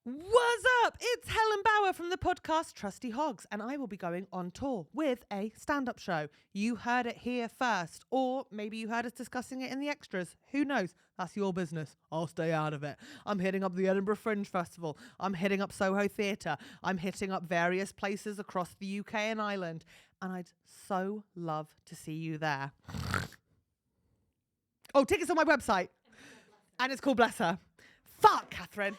What's up? It's Helen Bauer from the podcast Trusty Hogs, and I will be going on tour with a stand-up show. You heard it here first, or maybe you heard us discussing it in the extras. Who knows? That's your business. I'll stay out of it. I'm hitting up the Edinburgh Fringe Festival. I'm hitting up Soho Theatre. I'm hitting up various places across the UK and Ireland, and I'd so love to see you there. Oh, tickets on my website. And it's called Bless Her. Fuck, Catherine.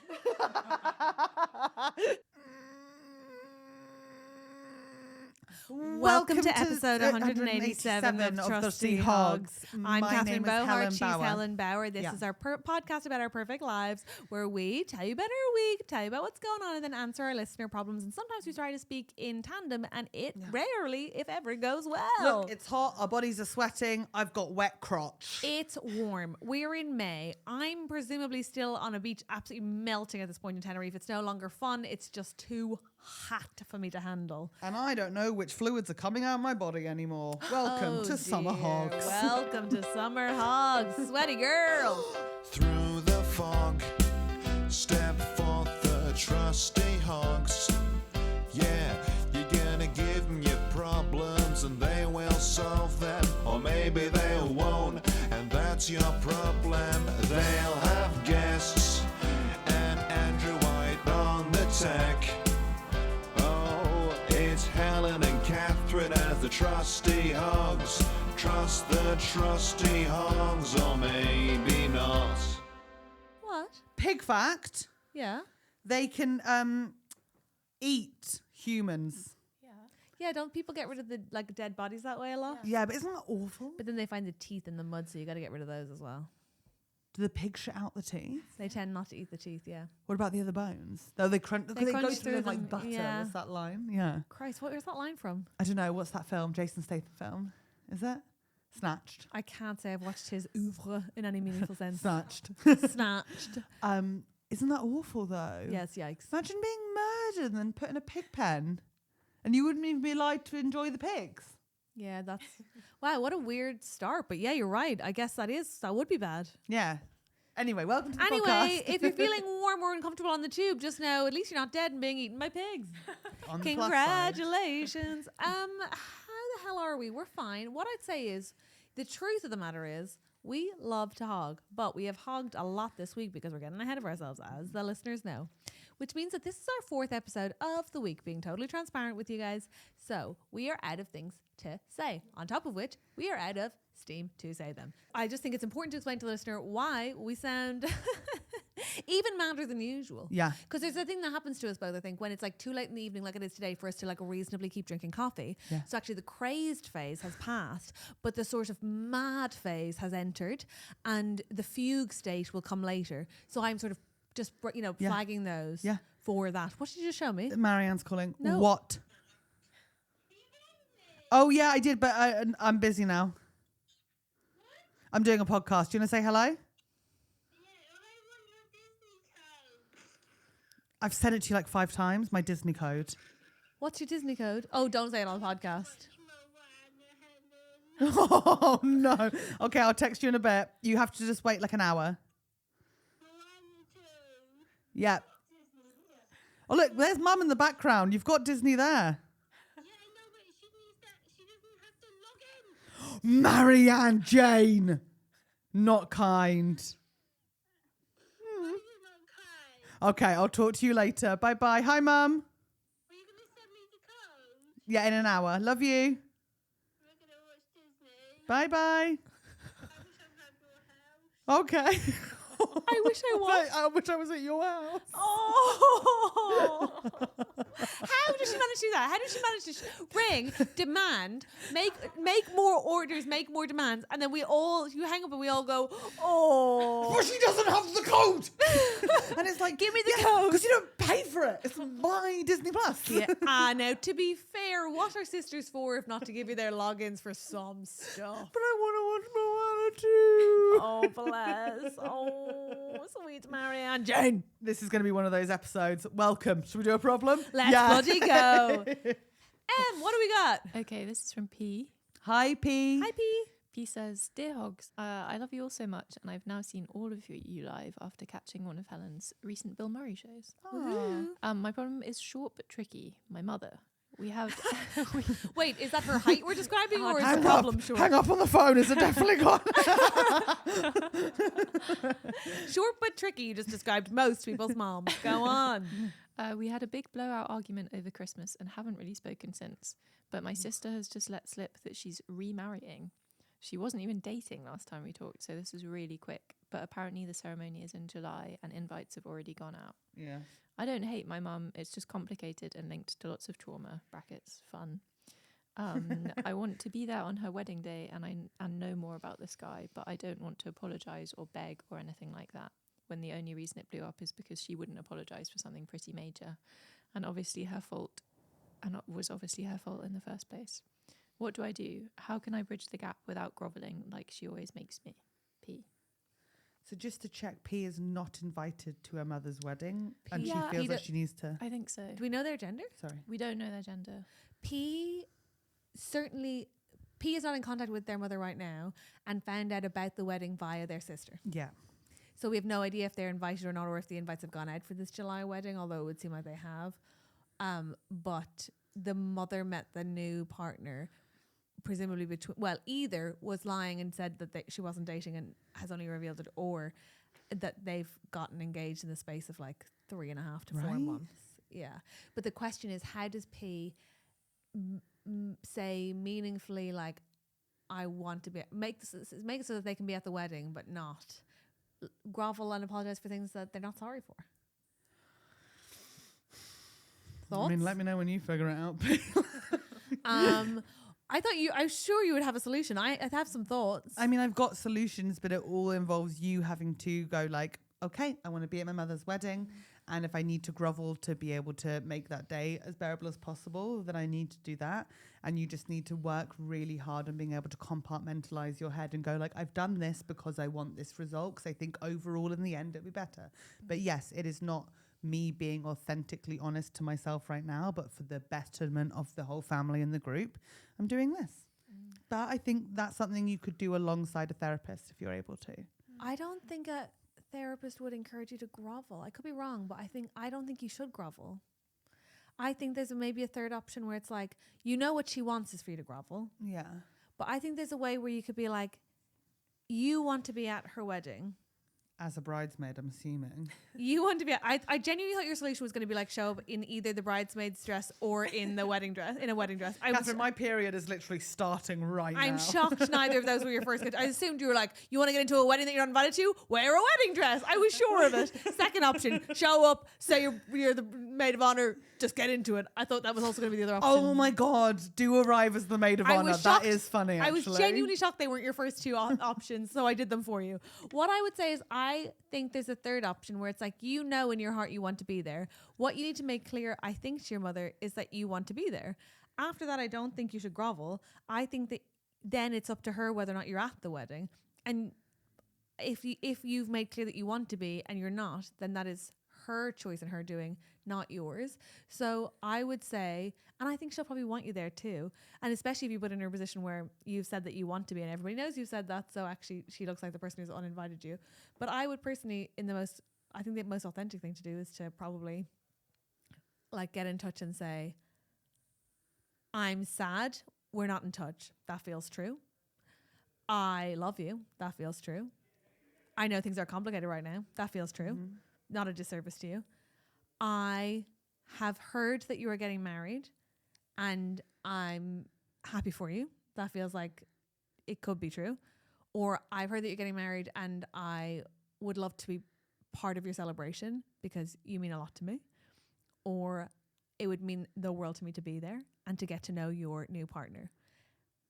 Welcome to episode 187 of Trusty Hogs. I'm Catherine Bohart. She's Helen Bauer. This is our podcast about our perfect lives, where we tell you about our week, tell you about what's going on, and then answer our listener problems. And sometimes we try to speak in tandem, and it rarely, if ever, goes well. Look, it's hot. Our bodies are sweating. I've got wet crotch. It's warm. We're in May. I'm presumably still on a beach, absolutely melting at this point in Tenerife. It's no longer fun. It's just too hot for me to handle. And I don't know which fluids are coming out of my body anymore. Welcome to Summer Hogs. Welcome to Summer Hogs. Sweaty girl. Through the fog, step forth the trusty hogs. Yeah, you're gonna give them your problems and they will solve them. Or maybe they won't, and that's your problem. They'll have guests and Andrew White on the tech. It's Helen and Catherine as the Trusty Hogs. Trust the Trusty Hogs, or maybe not. What? Pig fact. Yeah. They can eat humans. Yeah, don't people get rid of the dead bodies that way a lot? Yeah, but isn't that awful? But then they find the teeth in the mud, so you got to get rid of those as well. Do the pigs shit out the teeth? They tend not to eat the teeth, yeah. What about the other bones? No, they crunch. They go through them like butter. Yeah. What's that line? Yeah. Christ, where's that line from? I don't know. What's that film? Jason Statham film? Is it? Snatched. I can't say I've watched his oeuvre in any meaningful sense. Snatched. Snatched. Isn't that awful though? Yes, yikes. Imagine being murdered and then put in a pig pen, and you wouldn't even be allowed to enjoy the pigs. Yeah, that's wow. What a weird start. But yeah, you're right. I guess that would be bad. Yeah. Anyway, welcome to the podcast. Anyway, if you're feeling warm or uncomfortable on the tube, just know at least you're not dead and being eaten by pigs. Congratulations. How the hell are we? We're fine. What I'd say is, the truth of the matter is, we love to hog, but we have hogged a lot this week because we're getting ahead of ourselves, as the listeners know. Which means that this is our 4th episode of the week, being totally transparent with you guys. So we are out of things to say, on top of which we are out of steam to say them. I just think it's important to explain to the listener why we sound even madder than usual. Yeah. Because there's a thing that happens to us both, I think, when it's like too late in the evening, like it is today, for us to reasonably keep drinking coffee. Yeah. So actually the crazed phase has passed, but the sort of mad phase has entered, and the fugue state will come later. So I'm sort of just, flagging those for that. What did you just show me? Marianne's calling. No. What? Oh, yeah, I did, but I'm busy now. I'm doing a podcast. Do you want to say hello? I've said it to you 5 times, my Disney code. What's your Disney code? Oh, don't say it on the podcast. Oh, no. Okay, I'll text you in a bit. You have to just wait an hour. Yeah. Oh, look, there's Mum in the background. You've got Disney there. Yeah, I know, but she doesn't have to log in. Marianne Jane. Not kind. Okay, I'll talk to you later. Bye-bye. Hi, Mum. Are you going to send me the code? Yeah, in an hour. Love you. We're going to watch Disney. Bye-bye. I wish I had your house. Okay. I wish I was. I wish I was at your house. Oh! How does she manage to do that? How does she manage to ring, demand, make more orders, make more demands, and then you hang up and we all go, oh. But she doesn't have the code. And it's give me the code. Because you don't pay for it. It's my Disney Plus. Yeah. Now, to be fair, what are sisters for if not to give you their logins for some stuff? But I want to watch Moana too. Oh, bless. Oh, sweet Marianne Jane. This is going to be one of those episodes. Welcome. Should we do a problem? Let's bloody go. What do we got? Okay, this is from P. Hi, P. Hi, P. P says, Dear Hogs, I love you all so much, and I've now seen all of you live after catching one of Helen's recent Bill Murray shows. My problem is short but tricky. My mother. We have... Wait, is that her height we're describing, or is the Hang problem up, short? hang up on the phone. Is it definitely gone? Short but tricky, you just described most people's moms. Go on. We had a big blowout argument over Christmas and haven't really spoken since. But my sister has just let slip that she's remarrying. She wasn't even dating last time we talked, so this is really quick. But apparently the ceremony is in July and invites have already gone out. Yeah. I don't hate my mum. It's just complicated and linked to lots of trauma, brackets, fun. I want to be there on her wedding day and know more about this guy, but I don't want to apologise or beg or anything like that, when the only reason it blew up is because she wouldn't apologise for something pretty major. And obviously her fault, and it was obviously her fault in the first place. What do I do? How can I bridge the gap without grovelling like she always makes me? P. So just to check, P is not invited to her mother's wedding, and Yeah, she feels that she needs to. I think so. Do we know their gender? Sorry. We don't know their gender. P is not in contact with their mother right now and found out about the wedding via their sister. Yeah. So we have no idea if they're invited or not, or if the invites have gone out for this July wedding, although it would seem like they have. But the mother met the new partner, presumably either was lying and said that she wasn't dating and has only revealed it, or that they've gotten engaged in the space of like 3.5 to 4 Right. months. Yeah. But the question is, how does P say meaningfully, like, I want to make it so that they can be at the wedding, but not grovel and apologize for things that they're not sorry for? Thoughts? I mean, let me know when you figure it out. I'm sure you would have a solution. I have some thoughts. I mean, I've got solutions, but it all involves you having to go like, okay, I want to be at my mother's wedding. And if I need to grovel to be able to make that day as bearable as possible, then I need to do that. And you just need to work really hard on being able to compartmentalize your head and go like, I've done this because I want this result, because I think overall in the end it'll be better. But yes, it is not me being authentically honest to myself right now, but for the betterment of the whole family and the group, I'm doing this. But I think that's something you could do alongside a therapist if you're able to. I don't think a therapist would encourage you to grovel. I could be wrong, but I don't think you should grovel. I think there's maybe a third option where it's like, you know what she wants is for you to grovel. Yeah. But I think there's a way where you could be like, you want to be at her wedding. As a bridesmaid, I'm assuming. You want to be I genuinely thought your solution was going to be like show up in either the bridesmaid's dress or in the wedding dress, in a wedding dress. Catherine, my period is literally starting right now. I'm shocked neither of those were your first. I assumed you were like, you want to get into a wedding that you're not invited to? Wear a wedding dress. I was sure of it. Second option, show up, say you're the maid of honor, just get into it. I thought that was also going to be the other option. Oh my God, do arrive as the maid of honor. That is funny, actually. I was genuinely shocked they weren't your first two options, so I did them for you. What I would say is I think there's a third option where it's like, you know in your heart you want to be there. What you need to make clear, I think, to your mother is that you want to be there. After that, I don't think you should grovel. I think that then it's up to her whether or not you're at the wedding. And if you've made clear that you want to be and you're not, then that is her choice and her doing, not yours. So I would say, and I think she'll probably want you there too, and especially if you put in her position where you've said that you want to be and everybody knows you've said that, so actually she looks like the person who's uninvited you. But I would personally, I think the most authentic thing to do is to probably like get in touch and say, I'm sad we're not in touch. That feels true. I love you. That feels true. I know things are complicated right now. That feels true. Mm-hmm. Not a disservice to you. I have heard that you are getting married and I'm happy for you. That feels like it could be true. Or I've heard that you're getting married and I would love to be part of your celebration because you mean a lot to me. Or it would mean the world to me to be there and to get to know your new partner.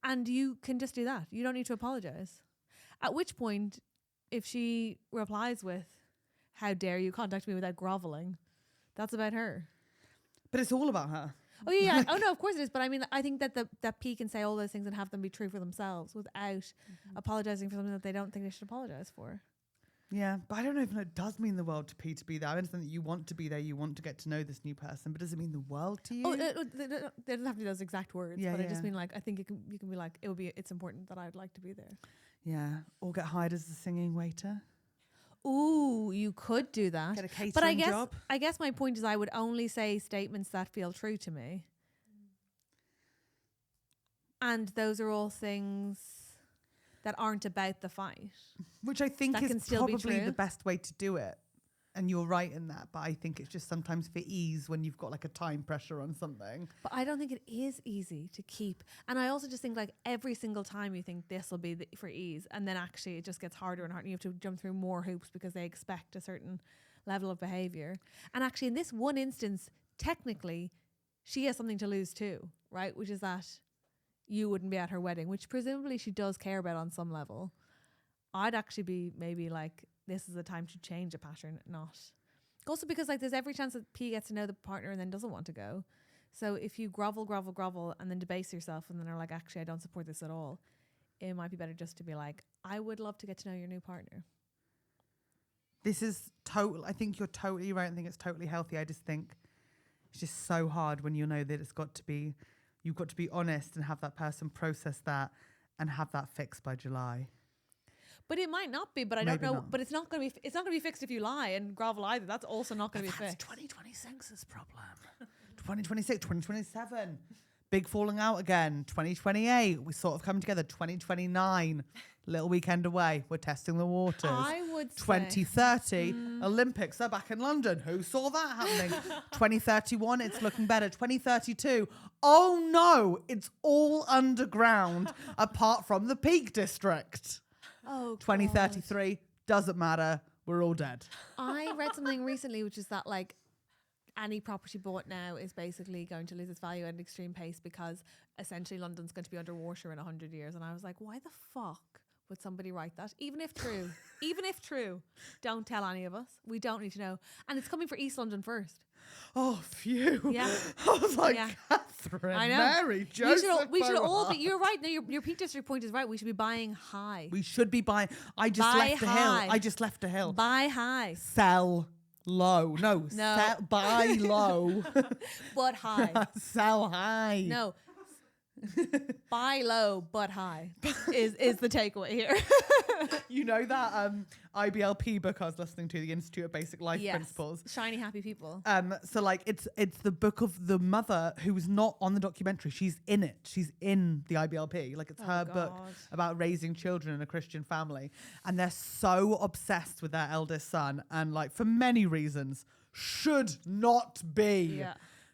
And you can just do that. You don't need to apologize. At which point, if she replies with, how dare you contact me without groveling, that's about her. But it's all about her. Oh yeah. Oh no, of course it is. But I mean, I think that that P can say all those things and have them be true for themselves without apologizing for something that they don't think they should apologize for. Yeah, but I don't know if it does mean the world to P to be there. I understand that you want to be there, you want to get to know this new person, but does it mean the world to you? Oh, they don't have to be those exact words, Yeah, but I yeah. just mean like I think you can be like it's important that I'd like to be there. Yeah, or get hired as a singing waiter. Ooh, you could do that. Get a catering But job. I guess my point is I would only say statements that feel true to me. And those are all things that aren't about the fight. Which I think That can is still be probably true. the best way to do it. And you're right in that. But I think it's just sometimes for ease when you've got like a time pressure on something. But I don't think it is easy to keep. And I also just think like every single time you think this will be for ease, and then actually it just gets harder and harder. And you have to jump through more hoops because they expect a certain level of behavior. And actually in this one instance, technically, she has something to lose too, right? Which is that you wouldn't be at her wedding, which presumably she does care about on some level. I'd actually be maybe like, this is the time to change a pattern, not. Also because like there's every chance that P gets to know the partner and then doesn't want to go. So if you grovel and then debase yourself and then are like, actually, I don't support this at all, it might be better just to be like, I would love to get to know your new partner. This is total. I think you're totally right. I think it's totally healthy. I just think it's just so hard when you know that you've got to be honest and have that person process that and have that fixed by July. But it might not be, but I Maybe don't know. not. But it's not going to be fixed if you lie and grovel either. That's also not going to be fixed. 2026's problem. 2026, 2027. Big falling out again. 2028. We sort of come together. 2029. Little weekend away. We're testing the waters. I would say 2030 Olympics are back in London. Who saw that happening? 2031, it's looking better. 2032, oh no, it's all underground apart from the Peak District. Oh, 2033, doesn't matter. We're all dead. I read something recently, which is that like any property bought now is basically going to lose its value at an extreme pace because essentially London's going to be underwater in 100 years. And I was like, why the fuck would somebody write that? Even if true, don't tell any of us. We don't need to know. And it's coming for East London first. Oh, phew. Yeah. I was like, Yeah. Catherine, I know. Mary, Joseph. We should all Bohart. be. You're right. No, your Peak District point is right. We should be buying high. We should be buying. I just Buy left the high. hill. I just left the hill. Buy high, Sell low. No. No. Buy low. but high. Sell high. No. Buy low but high is the takeaway here. You know that IBLP book I was listening to, the Institute of Basic Life Principles. Shiny happy people. So like it's the book of the mother who's not on the documentary. She's in it. She's in the IBLP. Like it's her book God. about raising children in a Christian family. And they're so obsessed with their eldest son and like for many reasons should not be. Yeah.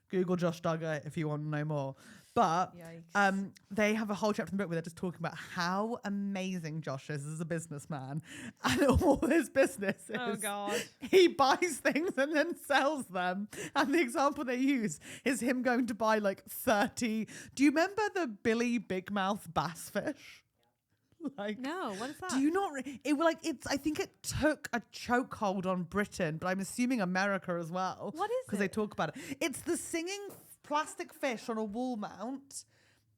Google Josh Duggar if you want to know more. But Yikes. they have a whole chapter in the book where they're just talking about how amazing Josh is as a businessman. And all his business is Oh, God. he buys things and then sells them. And the example they use is him going to buy like 30. Do you remember the Billy Big Mouth bass fish? Like, No, what is that? do you not? It was like it's. I think it took a chokehold on Britain, but I'm assuming America as well. What is Because they it? talk about it. It's the singing plastic fish on a wall mount,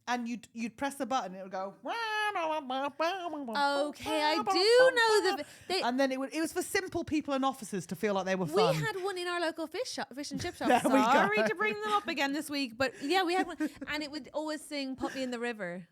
and you'd press a button, and it would go. Okay, I do know the. And then it was for simple people and officers to feel like they were We fun. had one in our local fish and chip shop. There we go. Sorry to bring them up again this week, but yeah, we had one, and it would always sing "Put Me in the River."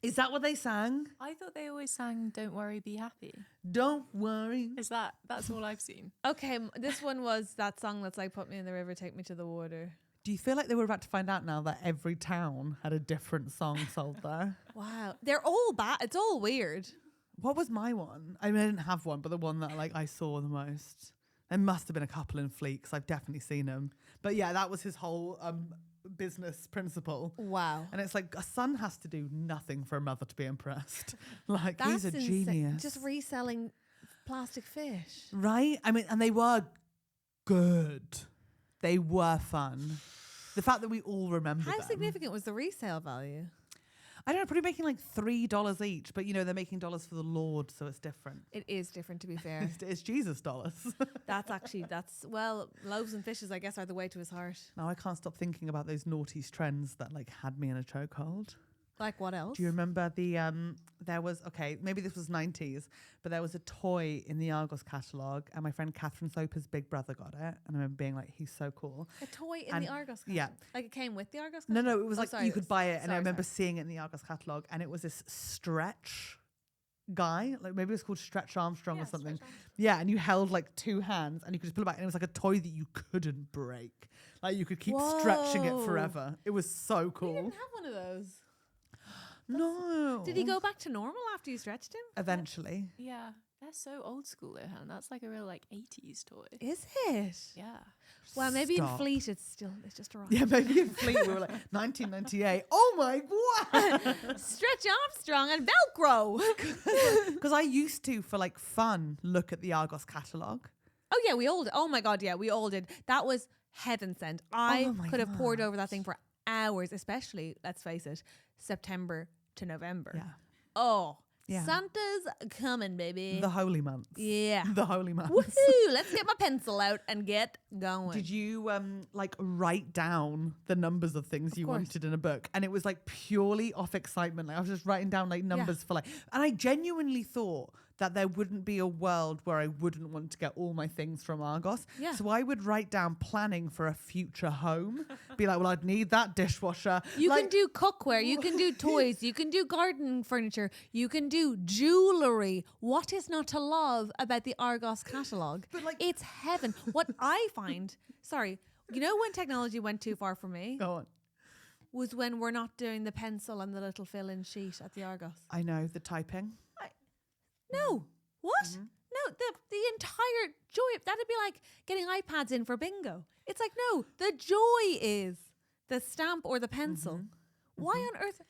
Is that what they sang? I thought they always sang "Don't worry, be happy." Don't worry. That's all I've seen. Okay, this one was that song that's like "Put me in the river, take me to the water." Do you feel like they were about to find out now that every town had a different song sold there? Wow, they're all bad. It's all weird. What was my one? I mean, I didn't have one, but the one that like I saw the most. There must have been a couple in Fleet because I've definitely seen them. But yeah, that was his whole business principle. Wow, And it's like a son has to do nothing for a mother to be impressed. Like that's he's a insane. genius. Just reselling plastic fish. Right? I mean, and they were good. They were fun. The fact that we all remember How them. significant was the resale value? I don't know, probably making like $3 each, but you know, they're making dollars for the Lord, so it's different. It is different, to be fair. It's Jesus dollars. Well, loaves and fishes, I guess, are the way to his heart. Now I can't stop thinking about those naughty trends that like had me in a chokehold. Like what else? Do you remember there was, okay, maybe this was 90s, but there was a toy in the Argos catalogue, and my friend Catherine Soper's big brother got it. And I remember being like, he's so cool. A toy in And- the Argos catalogue? yeah. Like it came with the Argos No, catalogue? no, it was Oh, like sorry, you could buy it. And I sorry, remember sorry. seeing it in the Argos catalogue, and it was this stretch guy, like maybe it was called Stretch Armstrong or something. Yeah, and you held like two hands and you could just pull it back, and it was like a toy that you couldn't break. Like you could keep stretching it Whoa. forever. It was so We cool. didn't have one of those. No. Did he go back to normal after you stretched him? Eventually. Yeah, they're so old school though, Helen. That's like a real like 80s toy. Is it? Yeah. Well, maybe Stop. in Fleet it's just a rock. Yeah, maybe in Fleet we were like 1998. Oh my god! Stretch Armstrong and Velcro. Because I used to, for like fun, look at the Argos catalogue. Oh yeah, we all did. Oh my god, yeah, we all did. That was heaven sent. I Oh my could have poured God. over that thing for hours, especially, let's face it, September to November. Yeah. Oh, Yeah. Santa's coming, baby. The holy months. yeah. The holy months. Woohoo! Let's get my pencil out and get going. Did you like write down the numbers of things you course. wanted in a book? And it was like purely off excitement. Like I was just writing down like numbers for like, and I genuinely thought that there wouldn't be a world where I wouldn't want to get all my things from Argos. Yeah. So I would write down planning for a future home. Be like, well, I'd need that dishwasher. You like, can do cookware, you can do toys, you can do garden furniture, you can do jewellery. What is not to love about the Argos catalogue? But like- It's heaven. What I find, sorry, you know when technology went too far for me? Go on. Was when we're not doing the pencil and the little fill-in sheet at the Argos. I know the typing. No. What? No, the entire joy, that'd be like getting iPads in for bingo. It's like, no, the joy is the stamp or the pencil. Why on earth?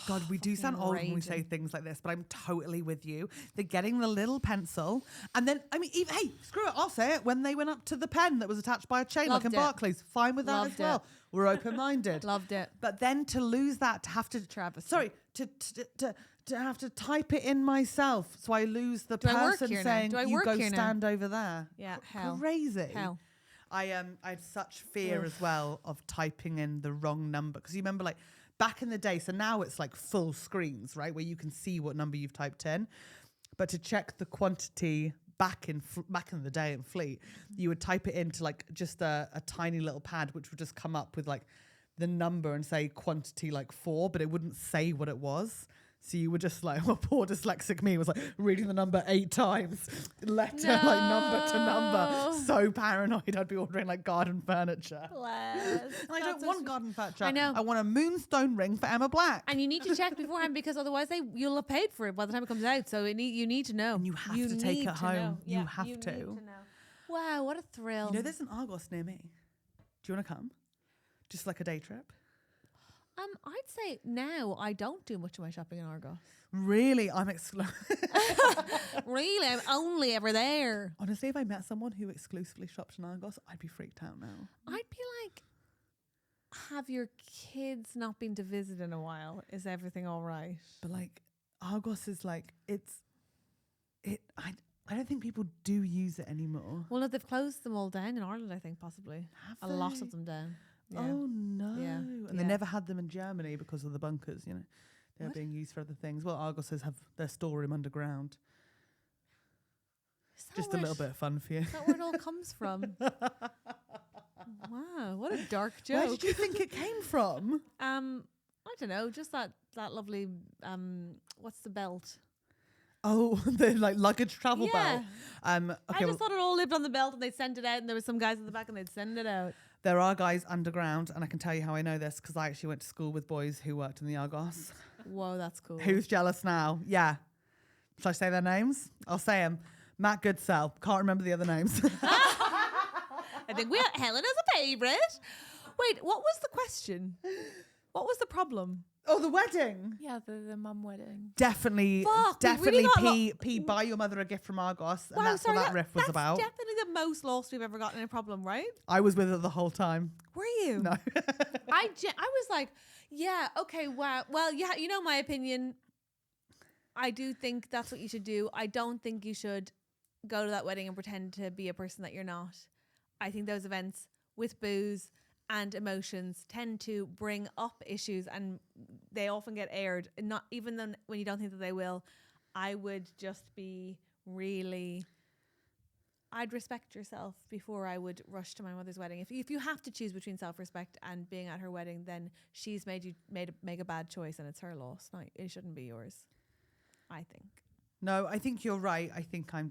God, we do sound old when we say raging. things like this, but I'm totally with you. They're getting the little pencil, and then I mean, even, hey, screw it, I'll say it. When they went up to the pen that was attached by a chain, Loved like in it. Barclays, fine with that Loved as well. We're open-minded. Loved it. But then to lose that, to have to Travesty. sorry, to have to type it in myself, so I lose the Do I work person here now? saying Do I you work go here now?" stand over there. Yeah, hell. Crazy. Hell. I had such fear as well of typing in the wrong number, because you remember like back in the day, so now it's like full screens, right, where you can see what number you've typed in, but to check the quantity back in the day in Fleet, you would type it into like just a tiny little pad, which would just come up with like the number and say quantity like 4, but it wouldn't say what it was. So you were just like, well, poor dyslexic me was like reading the number 8 times, letter like number to number. No. So paranoid, I'd be ordering like garden furniture. Bless. And I don't want garden furniture. I know. I want a moonstone ring for Emma Black. And you need to check beforehand, because otherwise you'll have paid for it by the time it comes out. So you need to know. And you have to take need it to know. home. You Yeah, have need to. know. Wow, what a thrill. You know, there's an Argos near me. Do you want to come? Just like a day trip. I'd say now I don't do much of my shopping in Argos. Really, I'm Really, I'm only ever there. Honestly, if I met someone who exclusively shopped in Argos, I'd be freaked out now. I'd be like, have your kids not been to visit in a while? Is everything all right? But like, Argos is like, I don't think people do use it anymore. Well, no, they've closed them all down in Ireland, I think, possibly. Have A lot they? of them down. Yeah. Oh no! Yeah. And they Yeah. never had them in Germany because of the bunkers. You know, they're What? being used for other things. Well, Argos have their storeroom underground. Is that Just a where little bit of fun for you. Is that where it all comes from? Wow, what a dark joke. Where did you think it came from? I don't know, just that lovely what's the belt? Oh, the like luggage travel Yeah. belt. I Okay, just well, thought it all lived on the belt and they'd send it out, and there was some guys at the back and they'd send it out. there are guys underground, and I can tell you how I know this because I actually went to school with boys who worked in the Argos. Whoa, that's cool. Who's jealous now? Yeah. Shall I say their names? I'll say them. Matt Goodsell. Can't remember the other names. I think we had Helen as a favourite. Wait, what was the question? What was the problem? Oh, the wedding. Yeah, the mum wedding. Definitely, Fuck, we definitely really got P, buy your mother a gift from Argos. And Wow, that's sorry, what that riff was that's about. definitely the most lost we've ever gotten in a problem, right? I was with her the whole time. Were you? No. I was like, yeah, okay, wow. Well, yeah, you know my opinion. I do think that's what you should do. I don't think you should go to that wedding and pretend to be a person that you're not. I think those events with booze and emotions tend to bring up issues, and they often get aired. Not even then when you don't think that they will. I would just be really. I'd respect yourself before I would rush to my mother's wedding. If you have to choose between self-respect and being at her wedding, then she's made a bad choice, and it's her loss. No, it shouldn't be yours. I think. No, I think you're right. I think I'm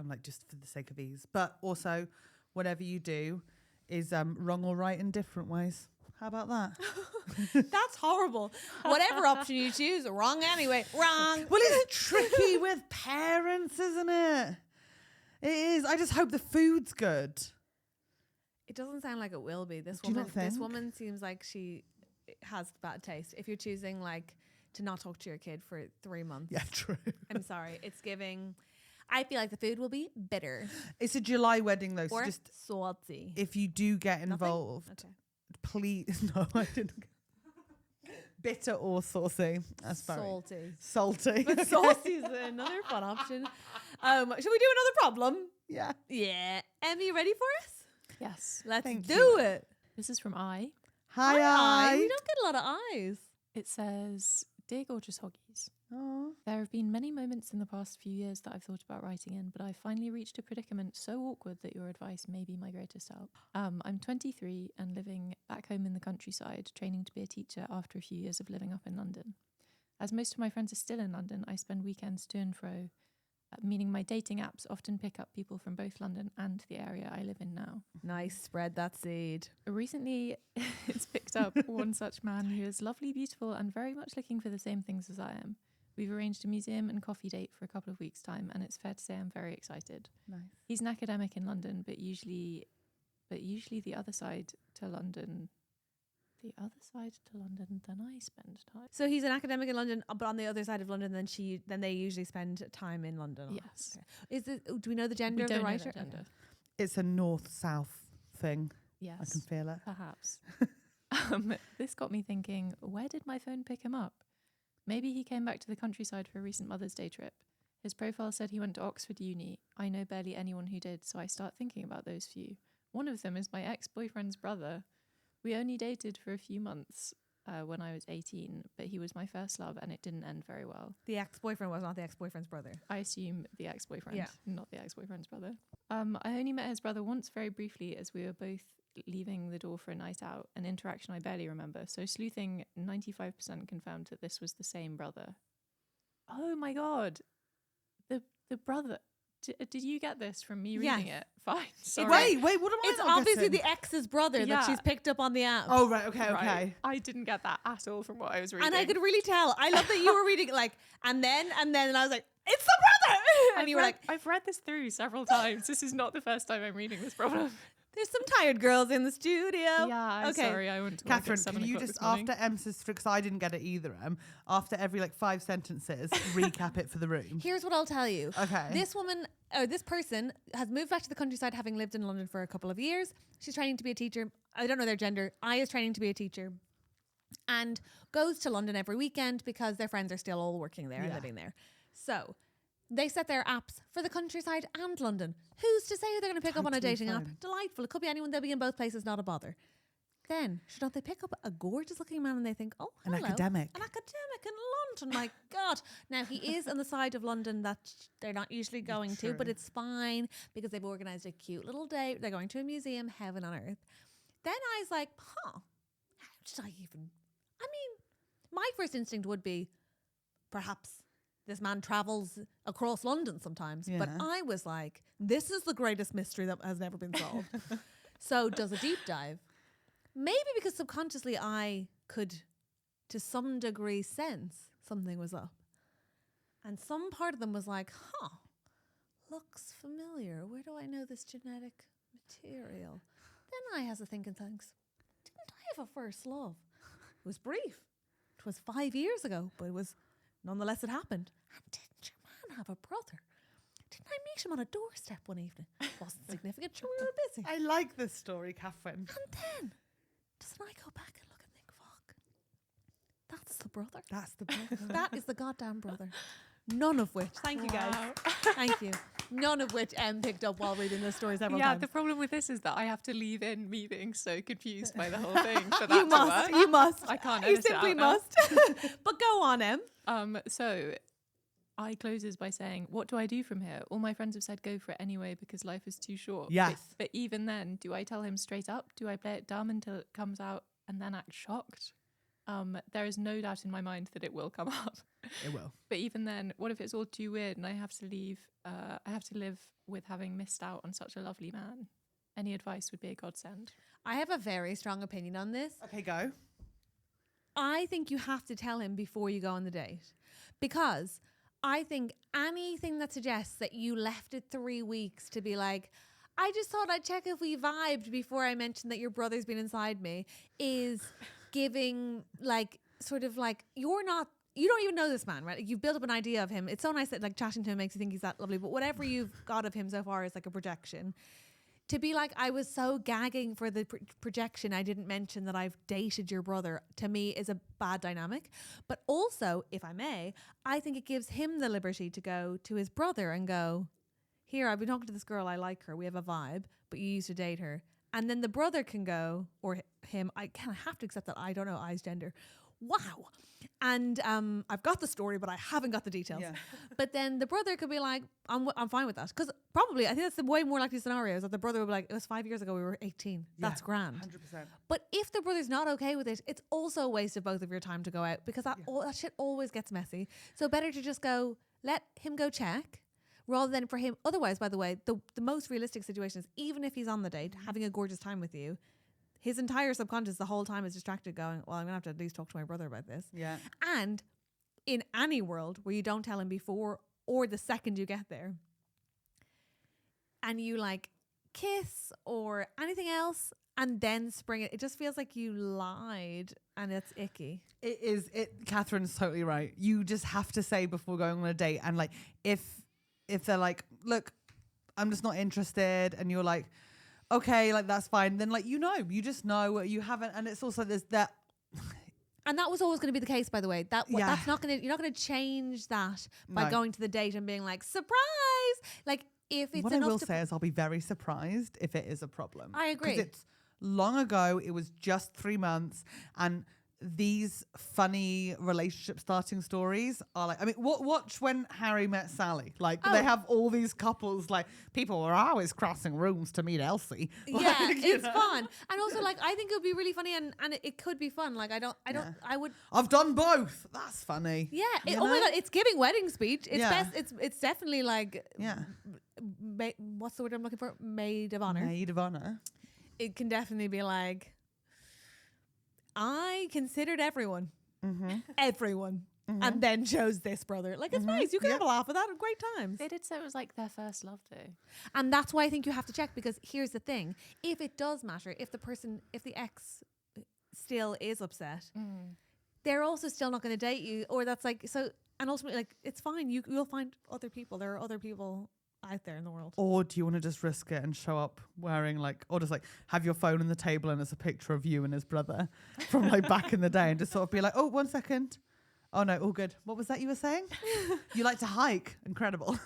like just for the sake of ease. But also, whatever you do is wrong or right in different ways. How about that? That's horrible. Whatever option you choose, wrong anyway. Wrong. Well, it's tricky with parents, isn't it? It is. I just hope the food's good. It doesn't sound like it will be. This Do you woman. not This think? woman seems like she has bad taste. If you're choosing like to not talk to your kid for 3 months, Yeah, true. I'm sorry. It's giving. I feel like the food will be bitter It's a July wedding, though. So or just salty. if you do get Nothing? involved, Okay. please. No, I didn't. Bitter or saucy? That's very Salty. salty. But saucy is another fun option. Shall we do another problem? Yeah. Yeah. Emmy, you ready for us? Yes. Let's Thank do you. it. This is from I. Hi, Aye. We I. don't get a lot of eyes. It says, Dear gorgeous hoggies, Aw. there have been many moments in the past few years that I've thought about writing in, but I finally reached a predicament so awkward that your advice may be my greatest help. I'm 23 and living back home in the countryside, training to be a teacher after a few years of living up in London. As most of my friends are still in London, I spend weekends to and fro, meaning my dating apps often pick up people from both London and the area I live in now. Nice. Spread that seed. Recently, it's picked up one such man who is lovely, beautiful, and very much looking for the same things as I am. We've arranged a museum and coffee date for a couple of weeks' time, and it's fair to say I'm very excited. Nice. He's an academic in London, but usually the other side to London than I spend time. So he's an academic in London, but on the other side of London, then they usually spend time in London. Yes. Okay. Is it? Do we know the gender We of the don't know writer? their gender. It's a north-south thing. Yes. I can feel it. Perhaps. This got me thinking, where did my phone pick him up? Maybe he came back to the countryside for a recent Mother's Day trip. His profile said he went to Oxford Uni. I know barely anyone who did, so I start thinking about those few. One of them is my ex-boyfriend's brother. We only dated for a few months when I was 18, but he was my first love and it didn't end very well. The ex-boyfriend was not the ex-boyfriend's brother. I assume the ex-boyfriend, Yeah. not the ex-boyfriend's brother. I only met his brother once very briefly as we were both leaving the door for a night out, an interaction I barely remember. So sleuthing 95% confirmed that this was the same brother. Oh my God. The brother. Did you get this from me reading it? Fine. Sorry. Wait, what am I It's not obviously getting? the ex's brother that Yeah. she's picked up on the app. Oh, right, okay, Right. okay. I didn't get that at all from what I was reading. And I could really tell. I love that you were reading it like, and then, and I was like, it's the brother! And you were like, I've read this through several times. This is not the first time I'm reading this problem. there's some tired girls in the studio. Yeah, Okay. sorry, I went to work at Catherine, 7 can you o'clock just, this morning. after Em's, because I didn't get it either, after every 5 sentences, recap it for the room? Here's what I'll tell you. Okay. This woman, or this person, has moved back to the countryside having lived in London for a couple of years. She's training to be a teacher. I don't know their gender. I is training to be a teacher. And goes to London every weekend because their friends are still all working there and Yeah. living there. So they set their apps for the countryside and London. Who's to say who they're going to pick up on a Totally dating app? fine. Delightful. It could be anyone. They'll be in both places, not a bother. Then, don't they pick up a gorgeous looking man and they think, oh, An hello. academic. An academic in London. My God. Now, he is on the side of London that they're not usually going to, but True. it's fine because they've organised a cute little date. They're going to a museum, heaven on earth. Then I was like, how did I even... I mean, my first instinct would be, perhaps this man travels across London sometimes. But Yeah. I was like, this is the greatest mystery that has never been solved. So does a deep dive. Maybe because subconsciously I could, to some degree, sense something was up. And some part of them was like, looks familiar. Where do I know this genetic material? Then I has a think and thinks, didn't I have a first love? It was brief. It was 5 years ago, but it was, nonetheless it happened. And didn't your man have a brother? Didn't I meet him on a doorstep one evening? Wasn't significant, sure we were busy. I like this story, Catherine. And then, doesn't I go back and look and think, fuck, that's the brother. That's the brother. That is the goddamn brother. None of which. Thank you, guys. Wow. Thank you. None of which Em picked up while reading the story several Yeah, times. the problem with this is that I have to leave in me being so confused by the whole thing for that You to must. work. You must. I can't You edit it simply out now. must. But go on, Em. So I closes by saying, what do I do from here? All my friends have said go for it anyway because life is too short. Yes. But even then, do I tell him straight up? Do I play it dumb until it comes out and then act shocked? There is no doubt in my mind that it will come up. It will. But even then, what if it's all too weird and I have to leave? I have to live with having missed out on such a lovely man. Any advice would be a godsend. I have a very strong opinion on this. Okay, go. I think you have to tell him before you go on the date, because I think anything that suggests that you left it 3 weeks to be like, I just thought I'd check if we vibed before I mentioned that your brother's been inside me, is giving like sort of like you don't even know this man, right? You've built up an idea of him. It's so nice that like chatting to him makes you think he's that lovely, but whatever you've got of him so far is like a projection. To be like, I was so gagging for the projection, I didn't mention that I've dated your brother, to me is a bad dynamic. But also, if I may, I think it gives him the liberty to go to his brother and go, here, I've been talking to this girl, I like her, we have a vibe, but you used to date her. And then the brother can go, or him, I kind of have to accept that I don't know I's gender. Wow. And I've got the story, but I haven't got the details. Yeah. But then the brother could be like, I'm fine with that. Because probably, I think that's the way more likely scenario is that the brother would be like, it was 5 years ago, we were 18. That's grand. 100%. But if the brother's not okay with it, it's also a waste of both of your time to go out, because that shit always gets messy. So better to just go, let him go check, rather than for him. Otherwise, by the way, the most realistic situation is, even if he's on the date, having a gorgeous time with you, his entire subconscious the whole time is distracted going, well, I'm going to have to at least talk to my brother about this. Yeah. And in any world where you don't tell him before or the second you get there, and you like kiss or anything else and then spring it, it just feels like you lied, and it's icky. It is. Catherine's totally right. You just have to say before going on a date, and like if they're like, look, I'm just not interested, and you're like, okay, like that's fine, then like you just know you haven't. And it's also there's that, and that was always going to be the case, by the way. That's not going to, you're not going to change that by going to the date and being like, surprise. Like, if it's what I enough will to say is I'll be very surprised if it is a problem. I agree. 'Cause it's long ago, it was just 3 months, and these funny relationship starting stories are like, I mean, watch when Harry met Sally. Like, they have all these couples, like, people were always crossing rooms to meet Elsie. Yeah, Like, you it's know? fun. And also, like, I think it would be really funny, and it could be fun. Like, I would. I've done both. That's funny. Yeah. You Oh my know? God, it's giving wedding speech. It's Yeah. best. It's definitely like. Yeah. What's the word I'm looking for? Maid of honor. Maid of honor. It can definitely be like, I considered everyone, and then chose this brother. Like, it's nice. You can have a laugh at that. Great times. They did say it was like their first love, though. And that's why I think you have to check, because here's the thing. If it does matter, if the ex still is upset, they're also still not going to date you, or that's like, so, and ultimately, like, it's fine. You'll find other people. There are other people out there in the world. Or do you want to just risk it and show up wearing like, or just like have your phone on the table and it's a picture of you and his brother from like back in the day, and just sort of be like, oh, 1 second. Oh no, all good. What was that you were saying? You like to hike. Incredible.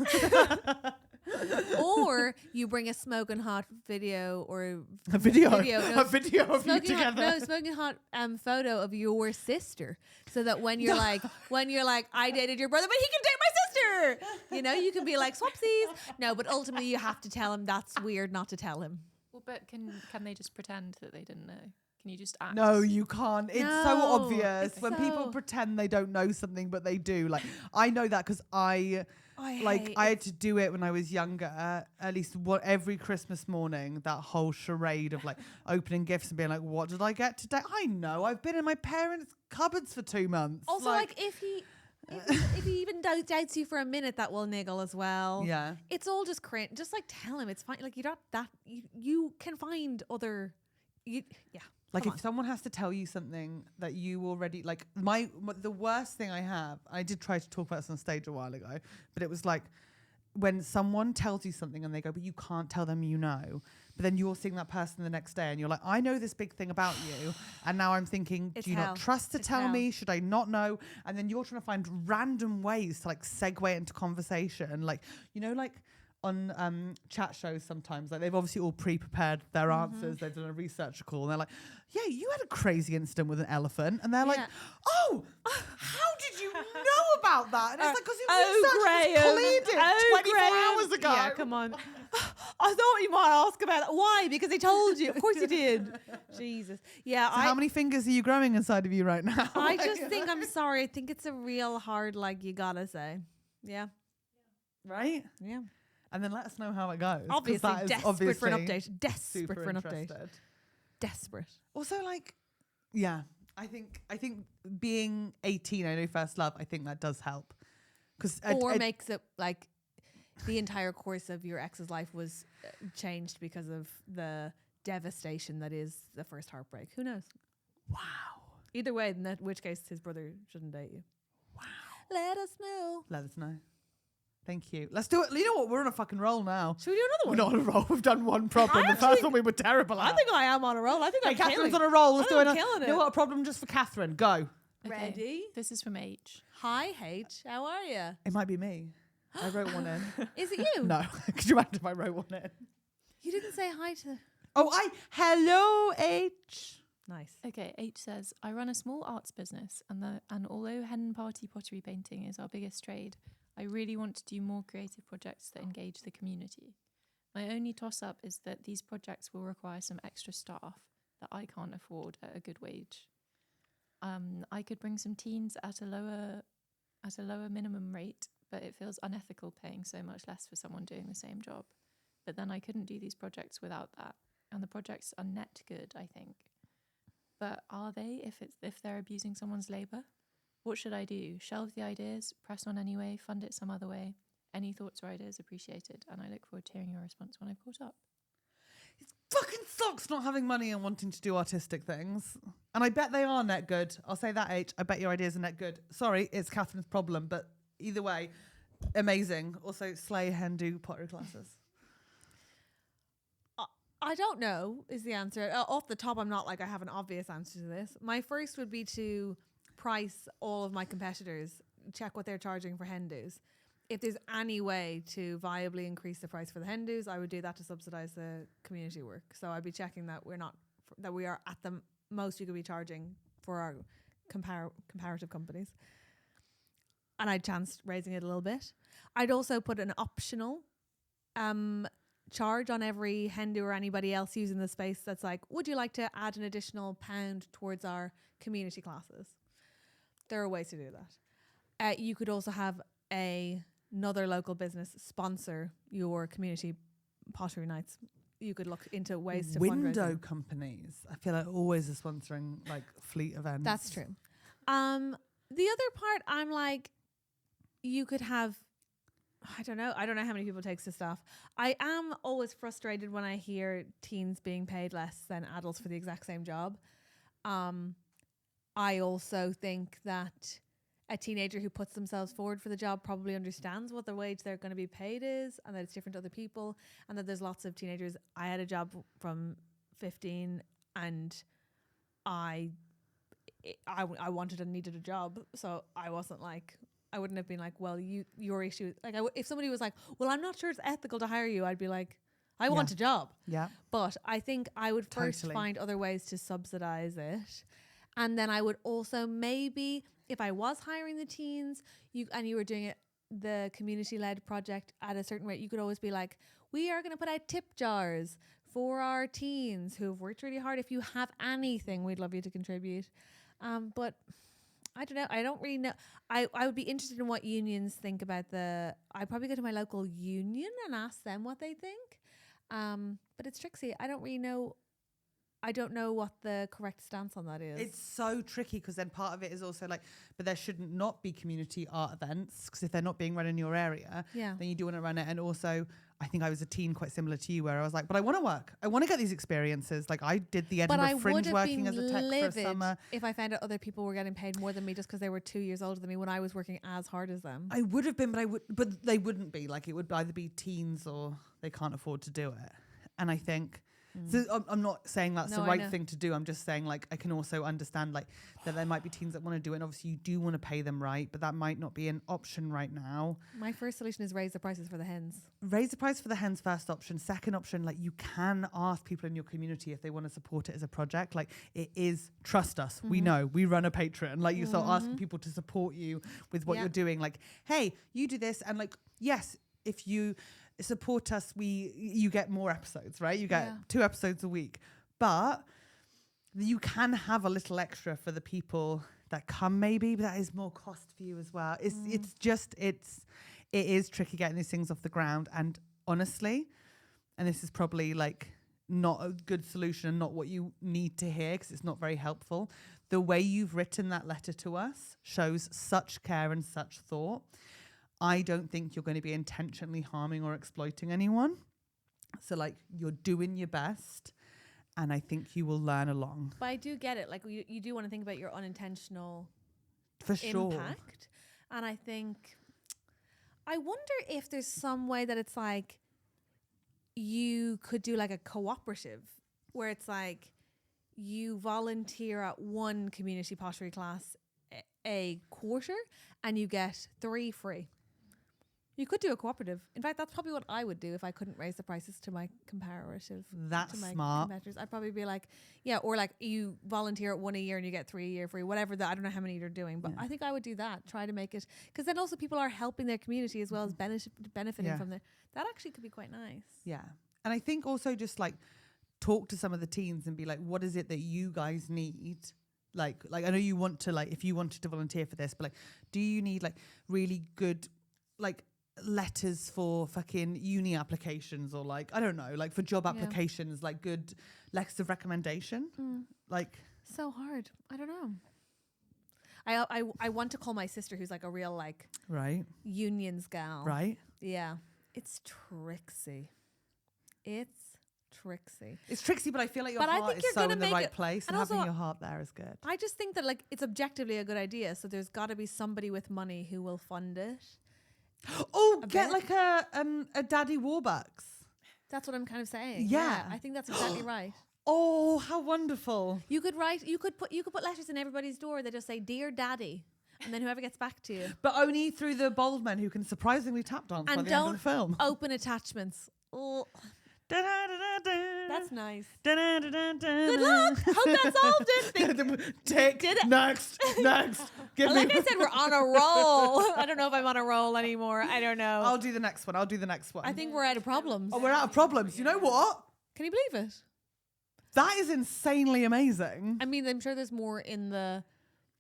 Or you bring a smoking hot video or a video of you smoking hot, together. smoking hot photo of your sister, so that when you're like I dated your brother, but he can date my sister, you know, you can be like swapsies. No, but ultimately you have to tell him that's weird not to tell him. Well, but can they just pretend that they didn't know? Can you just act? No, you can't. It's so No, obvious it's when people so- pretend they don't know something, but they do. Like, I know that because I had to do it when I was younger. At least every Christmas morning, that whole charade of like opening gifts and being like, "What did I get today?" I know I've been in my parents' cupboards for 2 months. Also, like if he even doubts you for a minute, that will niggle as well. Yeah. It's all just cringe. Just like tell him it's fine. Like you can find other. Like Come if on. someone has to tell you something that you already like, the worst thing I have, I did try to talk about this on stage a while ago, but it was like when someone tells you something and they go, but you can't tell them, you know, but then you're seeing that person the next day and you're like, I know this big thing about you, and now I'm thinking, It's do you hell. not trust to It's tell hell. me? Should I not know? And then you're trying to find random ways to like segue into conversation, like, you know, like chat shows sometimes. Like they've obviously all pre-prepared their answers. They've done a research call, and they're like, "Yeah, you had a crazy incident with an elephant," and they're like, Yeah. "Oh, how did you know about that?" And it's like, because it Graham. was research, it was 24 hours ago. Yeah, come on. I thought you might ask about that. Why? Because they told you. Of course you did. Jesus. Yeah. So how many fingers are you growing inside of you right now? I just think, I'm sorry, I think it's a real hard, like, you gotta say. Yeah. Right? Yeah. And then let us know how it goes. 'cause Obviously, that is for an obviously update. Desperate super for an update. interested. Desperate. Also, like, yeah, I think being 18, I know first love, I think that does help. Or makes it like the entire course of your ex's life was changed because of the devastation that is the first heartbreak. Who knows? Wow. Either way, in which case his brother shouldn't date you. Wow. Let us know. Let us know. Thank you. Let's do it. You know what? We're on a fucking roll now. Should we do We're another one? not on a roll. We've done one problem. The first one we were terrible at. I think I am on a roll. I think I'm Catherine's killing. on a roll. Let's I do think I'm it. killing You know it. what? A problem just for Catherine. Go. Okay, Ready? This is from H. Hi, H. How are you? It might be me. I wrote one in. Is it you? No. Could you imagine if I wrote one in? You didn't say hi to. Hello, H. Nice. Okay, H says, I run a small arts business, and although hen party pottery painting is our biggest trade, I really want to do more creative projects that engage the community. My only toss-up is that these projects will require some extra staff that I can't afford at a good wage. I could bring some teens at a lower minimum rate, but it feels unethical paying so much less for someone doing the same job. But then I couldn't do these projects without that, and the projects are net good, I think. But are they if they're abusing someone's labour? What should I do? Shelve the ideas, press on anyway, fund it some other way? Any thoughts or ideas appreciated, and I look forward to hearing your response when I've caught up. It fucking sucks not having money and wanting to do artistic things. And I bet they are net good. I'll say that, H. I bet your ideas are net good. Sorry, it's Catherine's problem, but either way, amazing. Also, slay hen do pottery classes. I don't know is the answer. Off the top, I'm not like I have an obvious answer to this. My first would be to price all of my competitors, check what they're charging for hen do's. If there's any way to viably increase the price for the hen do's, I would do that to subsidize the community work. So I'd be checking that that we are at the most you could be charging for our comparative companies. And I'd chance raising it a little bit. I'd also put an optional charge on every hen do or anybody else using the space that's like, would you like to add an additional £1 towards our community classes? There are ways to do that. You could also have another local business sponsor your community pottery nights. You could look into ways to Window fundraising. companies. I feel like always are sponsoring like fleet events. That's true. The other part, I'm like, you could have, I don't know how many people it takes to staff. I am always frustrated when I hear teens being paid less than adults for the exact same job. I also think that a teenager who puts themselves forward for the job probably understands what the wage they're going to be paid is, and that it's different to other people, and that there's lots of teenagers. I had a job from 15 and I wanted and needed a job, so I wasn't like, I wouldn't have been like, well, your issue, like if somebody was like, well, I'm not sure it's ethical to hire you, I'd be like, I want a job. Yeah. But I think I would first Totally. find other ways to subsidize it. And then I would also maybe, if I was hiring the teens, you were doing it, the community-led project at a certain rate, you could always be like, we are going to put out tip jars for our teens who have worked really hard. If you have anything, we'd love you to contribute. But I don't know. I don't really know. I would be interested in what unions think about I'd probably go to my local union and ask them what they think. But it's tricky. I don't really know. I don't know what the correct stance on that is. It's so tricky because then part of it is also like, but there shouldn't not be community art events because if they're not being run in your area, Yeah. then you do want to run it. And also, I think I was a teen quite similar to you where I was like, but I want to work. I want to get these experiences. Like I did the But I Edinburgh would Fringe have working been as a tech for a livid summer. if I found out other people were getting paid more than me just because they were 2 years older than me when I was working as hard as them. I would have been, but they wouldn't be. Like it would either be teens or they can't afford to do it. And I think So I'm not saying that's No, the I right know. thing to do. I'm just saying, like, I can also understand, like, that there might be teens that want to do it. And obviously, you do want to pay them right, but that might not be an option right now. My first solution is raise the prices for the hens. Raise the price for the hens, first option. Second option, like, you can ask people in your community if they want to support it as a project. Like, it is, trust us. We know. We run a Patreon. Like, you start asking people to support you with what Yeah. you're doing. Like, hey, you do this. And, like, yes, if you support us, you get more episodes, right? You get Yeah. 2 episodes a week. But you can have a little extra for the people that come, maybe, but that is more cost for you as well. It is tricky getting these things off the ground. And honestly, and this is probably like not a good solution and not what you need to hear because it's not very helpful. The way you've written that letter to us shows such care and such thought. I don't think you're going to be intentionally harming or exploiting anyone. So, like, you're doing your best, and I think you will learn along. But I do get it. Like, you do want to think about your unintentional For sure. impact. And I wonder if there's some way that it's like you could do like a cooperative where it's like you volunteer at one community pottery class a quarter and you get 3 free. You could do a cooperative. In fact, that's probably what I would do if I couldn't raise the prices to my comparative. That's to my smart. competitors. I'd probably be like, yeah, or like you volunteer at 1 a year and you get 3 a year free, whatever that. I don't know how many you're doing, but Yeah. I think I would do that. Try to make it, because then also people are helping their community as well as benefiting Yeah. from it. That actually could be quite nice. Yeah. And I think also just like talk to some of the teens and be like, what is it that you guys need? Like I know you want to, like, if you wanted to volunteer for this, but like, do you need like really good, like, letters for fucking uni applications or like, I don't know, like for job Yeah. applications, like good letters of recommendation? Like, So hard. I don't know. I want to call my sister, who's like a real like right. unions gal. Right. Yeah. It's tricksy. It's tricksy. It's tricksy, but I feel like your But I heart think is you're so gonna in the make right it- place, and and having also- your heart there is good. I just think that like it's objectively a good idea. So there's got to be somebody with money who will fund it. Oh, A get bit. like a Daddy Warbucks. That's what I'm kind of saying. Yeah. I think that's exactly right. Oh, how wonderful. You could put letters in everybody's door that just say "Dear Daddy," and then whoever gets back to you. But only through the bold men who can surprisingly tap dance by And the end of don't the film. open attachments. Oh, that's nice. Good Good luck. Hope that solved it. Take Did it. next. Give Like me. I said, we're on a roll. I don't know if I'm on a roll anymore. I don't know. I'll do the next one. I think we're out of problems. Oh, we're out of problems. You know what? Can you believe it? That is insanely amazing. I mean, I'm sure there's more in the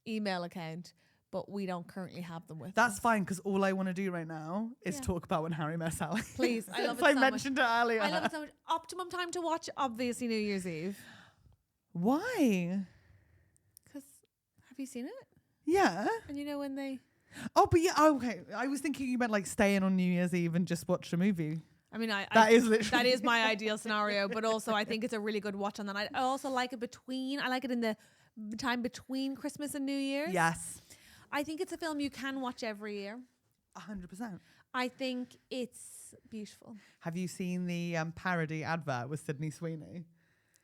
email account, but we don't currently have them with That's us. fine, because all I want to do right now is Yeah. talk about when Harry met Sally. Please, I love it I so much. mentioned it earlier. I love it so much. Optimum time to watch, obviously, New Year's Eve. Why? Because have you seen it? Yeah. And you know when they... Oh, but yeah. Oh, okay. I was thinking you meant like stay in on New Year's Eve and just watch a movie. I mean, That is literally. that is my ideal scenario, but also I think it's a really good watch on that night. I also like it I like it in the time between Christmas and New Year's. Yes. I think it's a film you can watch every year. 100%. I think it's beautiful. Have you seen the parody advert with Sydney Sweeney?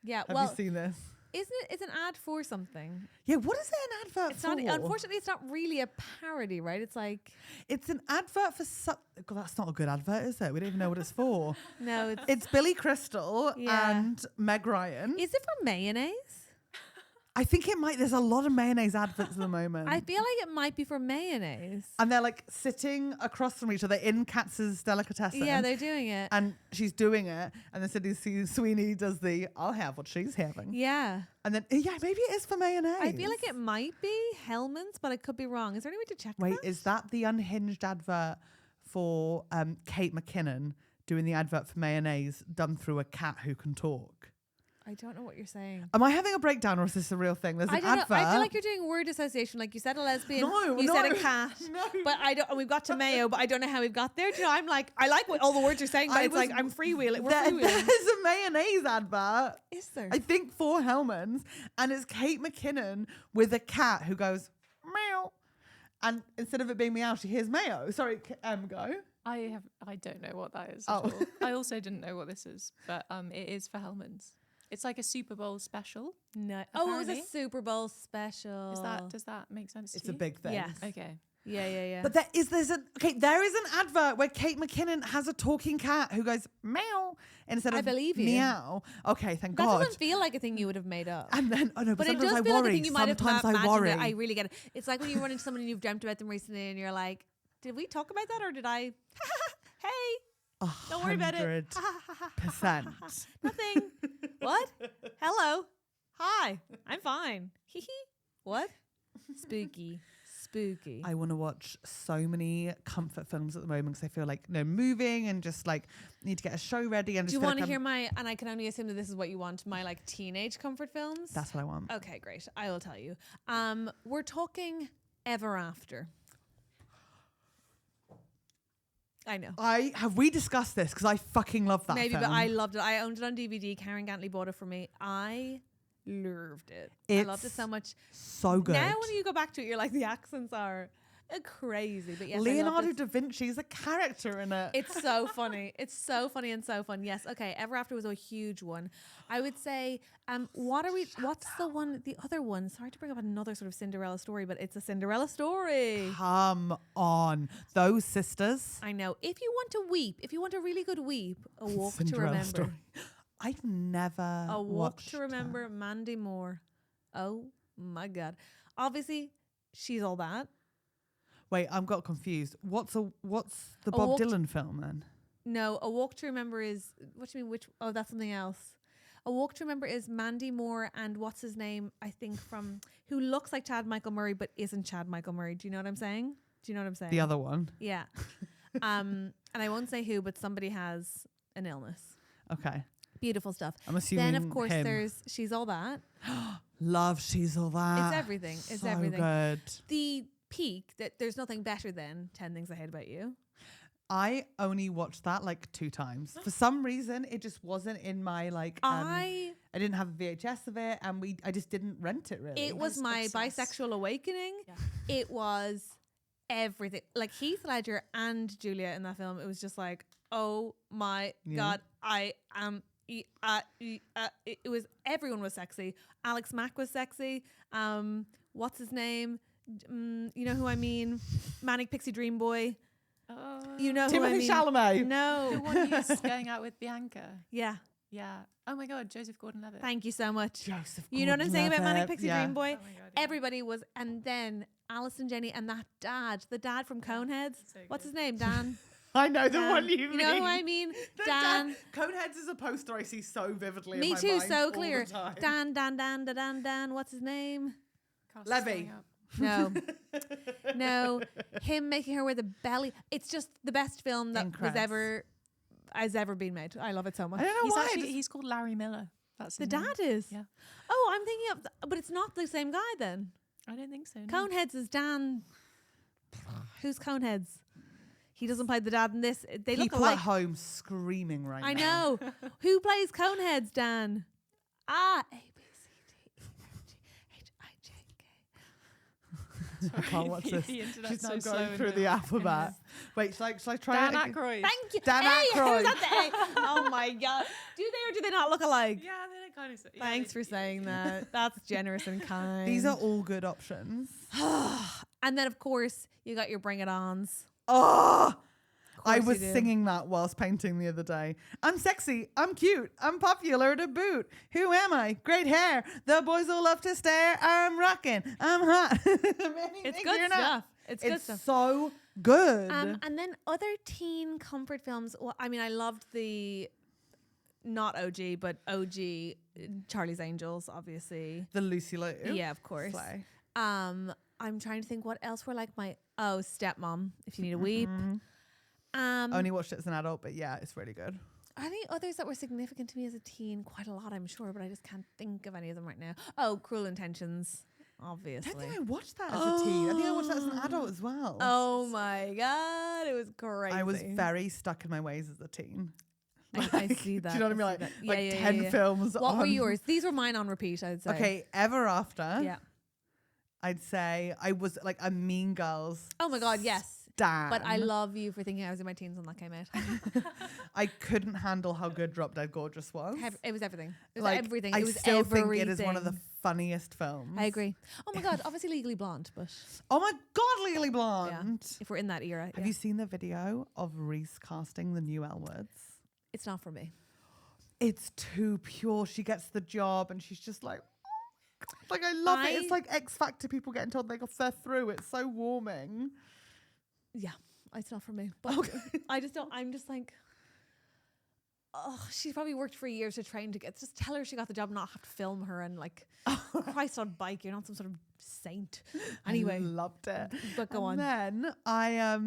Yeah, Have well, you seen this? isn't it? It's an ad for something. Yeah, what is it an advert It's for? not. Unfortunately, it's not really a parody, right? It's like It's an advert for God, that's not a good advert, is it? We don't even know what it's for. no. It's It's Billy Crystal Yeah. and Meg Ryan. is it for mayonnaise? I think it might. There's a lot of mayonnaise adverts at the moment. I feel like it might be for mayonnaise. And they're like sitting across from each other in Katz's delicatessen. Yeah, they're doing it. and she's doing it. And then Sydney Sweeney does the, I'll have what she's having. Yeah. And then, yeah, maybe it is for mayonnaise. I feel like it might be Hellman's, but I could be wrong. Is there any way to check Wait, that? is that the unhinged advert for Kate McKinnon doing the advert for mayonnaise done through a cat who can talk? I don't know what you're saying. Am I having a breakdown or is this a real thing? There's I an don't advert. know. I feel like you're doing word association. Like you said a lesbian, No, you said no, a cat. no. But I don't. We've got to mayo, but I don't know how we've got there. Do you know, I'm like, I like what all the words you're saying, but I it's like was- I'm freewheeling. We're There's freewheeling. a mayonnaise advert. Is there? I think for Hellman's, and it's Kate McKinnon with a cat who goes meow, and instead of it being meow, she hears mayo. Sorry, go. I don't know what that is Oh. at all. I also didn't know what this is, but it is for Hellman's. It's like a Super Bowl special. No. Oh, it was a Apparently. Super Bowl special. Does that make sense to It's you? a big thing. Yes. Okay. Yeah. But there is an advert where Kate McKinnon has a talking cat who goes meow instead I of believe you. meow. Okay, thank That God. doesn't feel like a thing you would have made up. And then but But it sometimes does I feel like a worry. thing you might have Sometimes I imagined worry. it. I really get it. It's like when you run into someone and you've dreamt about them recently and you're like, did we talk about that or did I? Hey, don't worry about it. 100%. Nothing. What? Hello. Hi. I'm fine. Hee hee. What? Spooky. I want to watch so many comfort films at the moment because I feel like moving and just like need to get a show ready. And Do you want to hear my, and I can only assume that this is what you want, my like teenage comfort films? That's what I want. Okay, great. I will tell you. We're talking Ever After. I know. Have we discussed this? Because I fucking love that Maybe, film. but I loved it. I owned it on DVD. Karen Gantley bought it for me. I loved it. I loved it so much. So good. Now when you go back to it, you're like, the accents are crazy. But yes, I loved Leonardo it. da Vinci's a character in it. It's so funny. It's so funny and so fun. Yes. Okay. Ever After was a huge one. I would say, what's the one, the other one? Sorry to bring up another sort of Cinderella story, but it's a Cinderella story. Come on. Those sisters. I know. If you want to weep, if you want a really good weep, A Walk to Cinderella Remember. story. I've never A Walk watched to Remember, her. Mandy Moore. Oh my God. Obviously, she's all that. Wait, I've got confused. What's the A Bob Walk to- Dylan film then? No, A Walk to Remember is, what do you mean, oh, that's something else. A Walk to Remember is Mandy Moore and what's his name, I think who looks like Chad Michael Murray but isn't Chad Michael Murray. Do you know what I'm saying? The other one. Yeah. And I won't say who, but somebody has an illness. Okay. Beautiful stuff. I'm assuming Then, of course, him. there's She's All That. Love She's All That. It's everything. It's so everything. good. The peak, that there's nothing better than 10 Things I Hate About You. I only watched that like 2 times. For some reason, it just wasn't in my like. I didn't have a VHS of it, and I just didn't rent it really. It was my obsessed. bisexual awakening. Yeah. It was everything. Like Heath Ledger and Julia in that film. It was just like, oh my God, I am. It was, everyone was sexy. Alex Mack was sexy. What's his name? You know who I mean? Manic Pixie Dream Boy. You know who I Timothée mean? Chalamet. The No. one who's going out with Bianca. Yeah. Yeah. Oh my God, Joseph Gordon-Levitt. Thank you so much. Joseph. You know what I'm saying about Manic Gordon-Levitt. Pixie Yeah. Dream Boy? Oh my God, yeah. Everybody was, and then Alison Jenny and that dad, the dad from Coneheads. so What's good. his name? Dan. I know the Dan. one you mean. You know who I mean? The Dan. Coneheads is a poster I see so vividly. Me in my too, mind so all clear. the time. Dan. What's his name? Cast Levy. going up. No. No. Him making her wear the belly. It's just the best film that has ever been made. I love it so much. I don't know why. He's called Larry Miller. That's The his name. dad is. Yeah. Oh, I'm thinking of, but it's not the same guy then. I don't think so. No. Coneheads is Dan. Who's Coneheads? He doesn't play the dad in this. They look People alike. at home screaming right I now. know. Who plays Coneheads, Dan? A, B, C, D, E, F, G, H, I, J, K. I can't watch this. The internet's She's now so slow going in through the the- alphabet. Wait, shall I try Dan it again? Aykroyd. Thank you. Dan Hey, Aykroyd. who's that the A? Oh my God. Do they or do they not look alike? Yeah, they kind of. Yeah, Thanks for saying that. That's generous and kind. These are all good options. And then, of course, you got your Bring It Ons. Oh, I course was you do. singing that whilst painting the other day. I'm sexy. I'm cute. I'm popular to boot. Who am I? Great hair. The boys all love to stare. I'm rocking. I'm hot. It's good stuff. It's good stuff. so good. And then other teen comfort films. Well, I mean, I loved the not OG, but OG Charlie's Angels, obviously. The Lucy Liu. Yeah, of course. Slay. I'm trying to think what else were like Stepmom, if you need a weep. Only watched it as an adult, but yeah, it's really good. I think others that were significant to me as a teen, quite a lot, I'm sure, but I just can't think of any of them right now. Oh, Cruel Intentions, I obviously. don't think I watched that as a teen. I think I watched that as an adult as well. Oh my God, it was crazy. I was very stuck in my ways as a teen. I see that. Do you know what I mean? see Like, that. like 10 films What were on. yours? These were mine on repeat, I'd say. Okay, Ever After. Yeah. I'd say I was like a Mean Girls. Oh my God, yes. Stan. But I love you for thinking I was in my teens when that came out. I couldn't handle how good Drop Dead Gorgeous was. It was everything. It was Like, everything. I It was still everything. think it is one of the funniest films. I agree. Oh my God, obviously Legally Blonde, but Oh my God, Legally yeah, Blonde. if we're in that era, Have you seen the video of Reese casting the new Elle Woods? it's not for me. It's too pure. She gets the job and she's just like I love it. It's like X Factor people getting told they got they're through. It's so warming. Yeah, it's not for me. But I just don't. I'm just like, oh, she's probably worked for years to train to get. Just tell her she got the job, and not have to film her and like, Christ on bike. You're not some sort of saint. Anyway, I loved it. But go on. Then I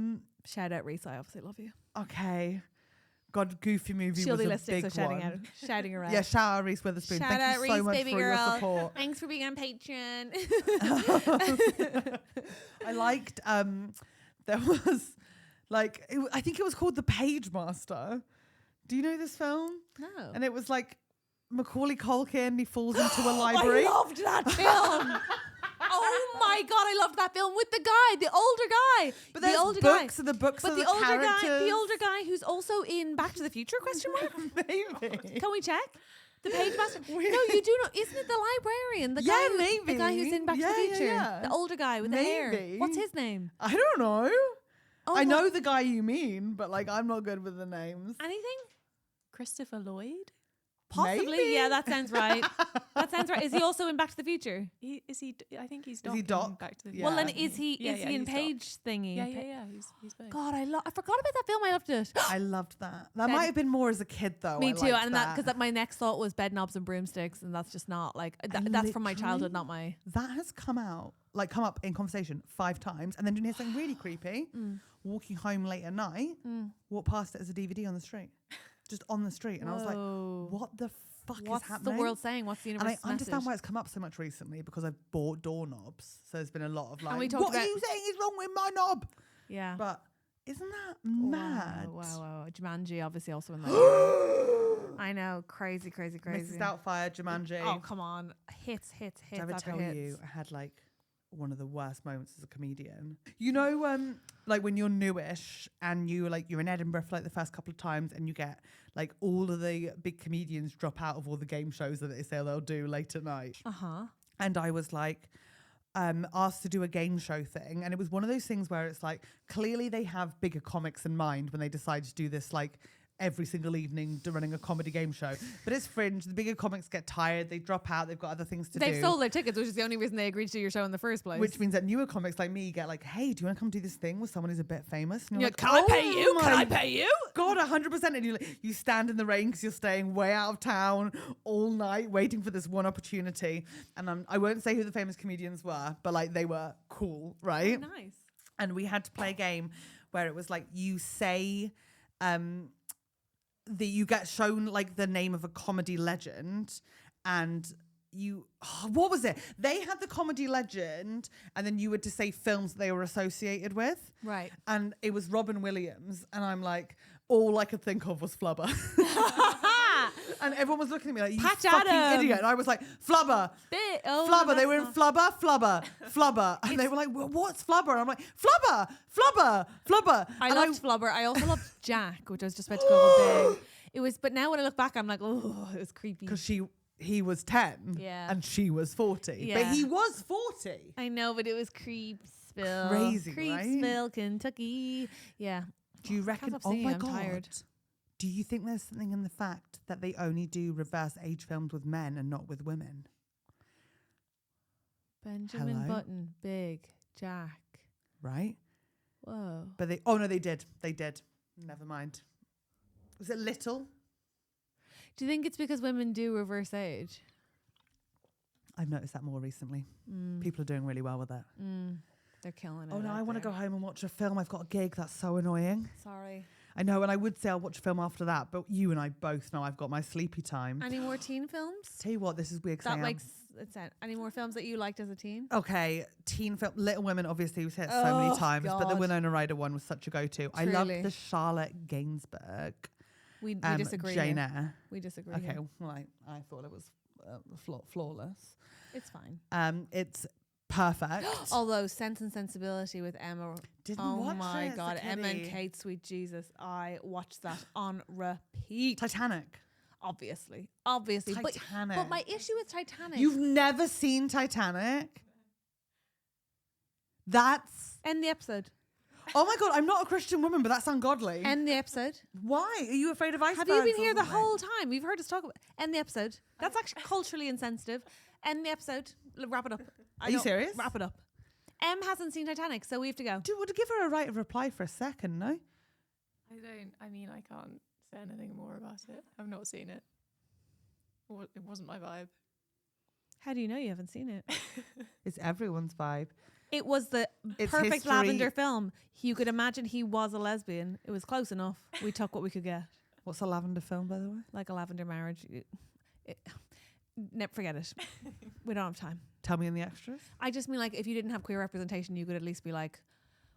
Shout out Reese. I obviously love you. okay. God, Goofy movie She'll was be a listening, big so shouting one. shouting around. Yeah, shout out Reese Witherspoon. Shout Thank out you Reese, so much baby for girl. your support. Thanks for being on Patreon. I liked there was like I think it was called The Page Master. Do you know this film? No. And it was like Macaulay Culkin, he falls into a library. I loved that film. Oh my God, I loved that film with the guy, the older guy. But the there's older books guy. and the books But are the the older guy, characters. the older guy who's also in Back to the Future? Question mark. Maybe. Can we check? The Page Master. No, Weird. you do know. Isn't it the librarian? The Yeah, guy who, maybe. The guy who's in Back to Yeah, the yeah, Future. yeah. The older guy with the hair. Maybe. What's his name? I don't know. Oh, I what- know the guy you mean, but like I'm not good with the names. Anything? Christopher Lloyd? Possibly. Maybe. Yeah, that sounds right. That sounds right. Is he also in Back to the Future? I think he's Is Doc. he in Doc? Back to the Yeah. Well, then is he Yeah, is yeah, he in he's Doc. Page thingy? Yeah. He's both. God, I forgot about that film. I loved it. I loved that. That Then- might have been more as a kid though. Me I too, liked and that because my next thought was bed knobs and broomsticks, and that's just not like that's from my childhood, not my. that has come up in conversation 5 times, and then doing something really creepy. Walking home late at night, walk past it as a DVD on the street, just on the street, and I was like, Whoa. "What the fuck What's is happening?" the world saying? What's the And I universe understand message? why it's come up so much recently because I've bought doorknobs. So there's been a lot of like, we talked "What are about- you saying is wrong with my knob?" Yeah. But isn't that mad? Wow. Jumanji, obviously, also in that. I know. Crazy. Mrs. Doubtfire, Jumanji. Oh, come on. Hits Did I ever after tell hits. you I had like one of the worst moments as a comedian? You know, like when you're newish and you're in Edinburgh for like the first couple of times and you get like all of the big comedians drop out of all the game shows that they say they'll do late at night. Uh-huh. And I was like asked to do a game show thing, and it was one of those things where it's like clearly they have bigger comics in mind when they decide to do this like every single evening to running a comedy game show. But it's fringe. The bigger comics get tired, they drop out, they've got other things to do. They've sold their tickets, which is the only reason they agreed to do your show in the first place. Which means that newer comics like me get like, "Hey, do you want to come do this thing with someone who's a bit famous?" And you're you're like, like, can I pay you? Can my I pay you? God, 100%. And you stand in the rain because you're staying way out of town all night waiting for this one opportunity. And I won't say who the famous comedians were, but like they were cool, right? Oh, nice. And we had to play a game where it was like you say you get shown like the name of a comedy legend, and what was it? They had the comedy legend, and then you were to say films they were associated with. Right. And it was Robin Williams, and I'm like, all I could think of was Flubber. And everyone was looking at me like, "You Patch fucking Adams. idiot." And I was like, "Flubber. Flubber." They were in Flubber. And they were like, "Well, what's Flubber?" And I'm like, "Flubber. I And loved Flubber. I also loved Jack, which I was just about to go big. It was, but now when I look back, I'm like, oh, it was creepy. Because he was 10 Yeah. and she was 40. Yeah. But he was 40. I know, but it was Creepsville. Crazy, right? Creepsville, Kentucky. Yeah. Do you I reckon, can't stop oh singing, my I'm God, tired. do you think there's something in the fact that they only do reverse age films with men and not with women? Benjamin Hello? Button, Big, Jack. Right? Whoa. But they did. Never mind. Was it Little? Do you think it's because women do reverse age? I've noticed that more recently. People are doing really well with it. They're killing it. Oh no, out I want to there. go home and watch a film. I've got a gig. That's so annoying. Sorry. I know, and I would say I'll watch a film after that, but you and I both know I've got my sleepy time. Any more teen films? Tell you what, this is weird. 'Cause I That am- like any more films that you liked as a teen? Okay, teen film, Little Women obviously was hit so many Oh, times, but the God. Winona Ryder one was such a go-to. I loved Truly. the Charlotte Gainsbourg, We disagree. Jane here. Eyre. We disagree. Okay, here. well, I thought it was flawless. It's fine. It's perfect. Although Sense and Sensibility with Emma. Didn't Oh watch my it as a God. Emma and kiddie. Kate, sweet Jesus. I watched that on repeat. Titanic. Obviously. Titanic. But my issue with Titanic. You've never seen Titanic? That's... End the episode. Oh my God, I'm not a Christian woman, but that's ungodly. End the episode. Why? Are you afraid of icebergs? Have you been or here the something? whole time? You've heard us talk about. End the episode. That's actually culturally insensitive. End the episode. Wrap it up. Are you serious? Wrap it up. Em hasn't seen Titanic, so we have to go. Dude, would give her a right of reply for a second, no? I mean, I can't say anything more about it. I've not seen it. It wasn't my vibe. How do you know you haven't seen it? It's everyone's vibe. It was the It's perfect history. lavender film. You could imagine he was a lesbian. It was close enough. We took what we could get. What's a lavender film, by the way? Like a lavender marriage. Never forget it. We don't have time. Tell me in the extras. I just mean, like, if you didn't have queer representation, you could at least be like,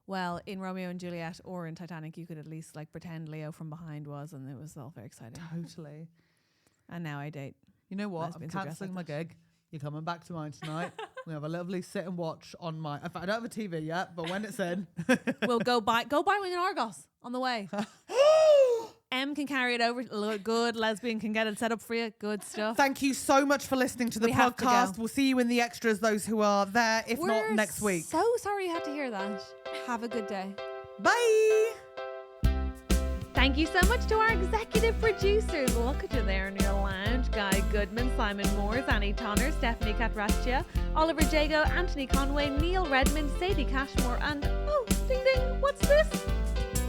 well, in Romeo and Juliet or in Titanic, you could at least like pretend Leo from behind was, and it was all very exciting. Totally. And now I date. You know what? I'm Lesbians who dress cancelling like my gig. You're coming back to mine tonight. We have a lovely sit and watch on my... I don't have a TV yet, but when it's in... We'll go buy one in Argos on the way. M can carry it over. Good lesbian can get it set up for you. Good stuff. Thank you so much for listening to the We have to podcast. go. We'll see you in the extras, those who are there, if not We're next week. So sorry you had to hear that. Have a good day. Bye! Thank you so much to our executive producers. Look at you there in your lounge. Guy Goodman, Simon Moores, Annie Tonner, Stefanie Catracchia, Oliver Jago, Anthony Conway, Neil Redmond, Sadie Cashmore, and oh, ding ding, what's this?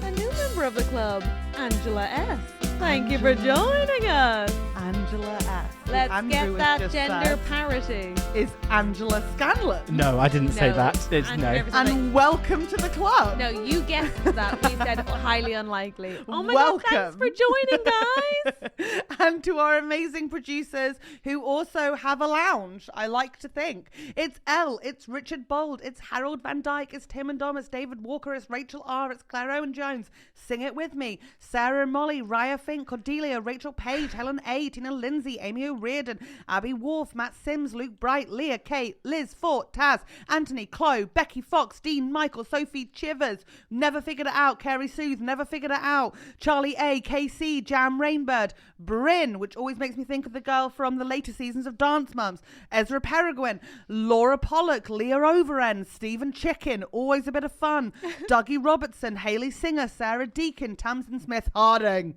A new member of the club, Angela S. Thank you for joining us. Angela S. Let's Andrew get has that just gender said, parity. is Angela Scanlon. No, I didn't say No, that. It's Andrew no. never said that. And welcome to the club. No, you guessed that. We said highly unlikely. Oh my Welcome. God, thanks for joining, guys. And to our amazing producers who also have a lounge, I like to think. It's Elle, it's Richard Bold, it's Harald van Dijk, it's Tim and Dom, it's David Walker, it's Rachel R, it's Claire Owen-Jones. Sing it with me. Sarah and Molly, Raia Fink, Cordelia, Rachel Page, Helen A, Tina Lindsay, Amy O'Riordan, Abbie Worf, Matt Sims, Luke Bright, Leah, Kate, Liz, Fort, Taz, Anthony, Chloe, Becky Fox, Dean, Michael, Sophie Chivers, Never Figured It Out, Carey Seuthe, Never Figured It Out, Charley A, KC, Jam Rainbird, Bryn, which always makes me think of the girl from the later seasons of Dance Mums, Ezra Peregrine, Laura Pollock, Leah Overend, Stephen Chicken, always a bit of fun, Dougie Robertson, Hayley Singer, Sarah Deakin, Tamsyne Smith-Harding.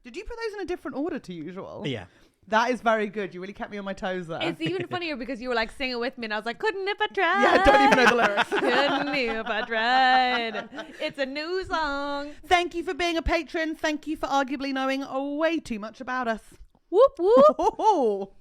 Did you put those in a different order to usual? Yeah. That is very good. You really kept me on my toes there. It's even funnier because you were like, sing it with me. And I was like, couldn't if I tried. Yeah, don't even know the lyrics. Couldn't if I tried. It's a new song. Thank you for being a patron. Thank you for arguably knowing way too much about us. Whoop, whoop.